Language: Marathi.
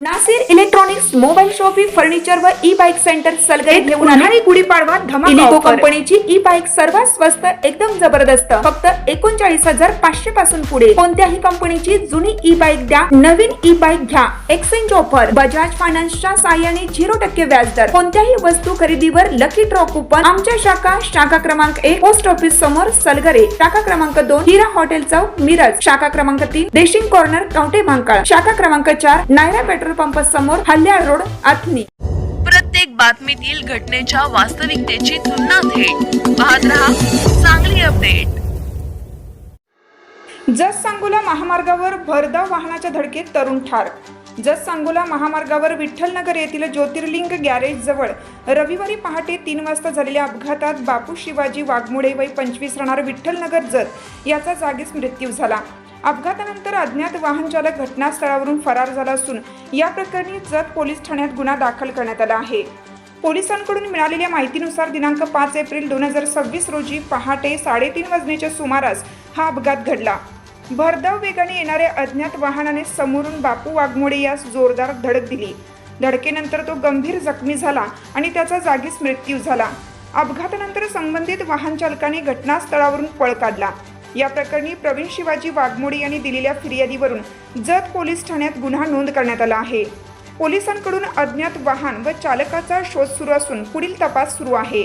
Nasir electronics, mobile shoppe, furniture व ई बाईक सेंटर सलगरे घेऊन आले गुढीपाडवा धमाका इलिको ऑफर। कंपनीची ई बाईक सर्वात स्वस्त, एकदम जबरदस्त, फक्त 39,500 पासून पुढे। कोणत्याही कंपनीची जुनी ई बाईक द्या, नवीन ई बाईक घ्या। एक्सचेंज ऑफर, बजाज फायनान्सच्या साहाय्याने 0% व्याजदर। कोणत्याही वस्तू खरेदीवर लकी ड्रॉ कुपन। आमच्या शाखा क्रमांक 1 पोस्ट ऑफिस समोर सलगरे, शाखा क्रमांक 2 हिरा हॉटेल चौक मिरज, शाखा क्रमांक 3 देशिंग कॉर्नर कवठे महांकाळ, शाखा क्रमांक 4 नायरा पेट्रोल पंप समोर हल्याळ रोड आथनी। प्रत्येक बातमीतील घटनेच्या वास्तविकतेची तुलना थेट पाहत रहा चांगली अपडेट। जत सांगोला महामार्गावर भरधाव वाहनाच्या धडकेत तरुण ठार। जत सांगोला महामार्गावर विठ्ठलनगर येथील ज्योतिर्लिंग गॅरेज जवळ रविवारी पहाटे 3 वाजता झालेल्या अपघातात बापू शिवाजी वाघमोडे वय 25 राहणार विठ्ठलनगर जत याचा जागीच मृत्यू झाला। अपघातानंतर अज्ञात वाहन चालक घटनास्थळावरून फरार झाला असून या प्रकरणी जत पोलीस ठाण्यात गुन्हा दाखल करण्यात आला आहे। पोलिसांकडून मिळालेल्या माहितीनुसार दिनांक 5 एप्रिल 2026 रोजी पहाटे 3:30 वाजण्याच्या सुमारास हा अपघात घडला। भरधाव वेगाने येणाऱ्या अज्ञात वाहनाने समोरून बापू वाघमोडे यास जोरदार धडक दिली। धडकेनंतर तो गंभीर जखमी झाला आणि त्याचा जागीच मृत्यू झाला। अपघातानंतर संबंधित वाहन चालकाने घटनास्थळावरून पळ काढला। या प्रकरणी प्रवीण शिवाजी वाघमोडे यांनी दिलेल्या फिर्यादीवरून जत पोलीस ठाण्यात गुन्हा नोंद करण्यात आला आहे। पोलिसांकडून अज्ञात वाहन व चालकाचा शोध सुरू असून पुढील तपास सुरू आहे।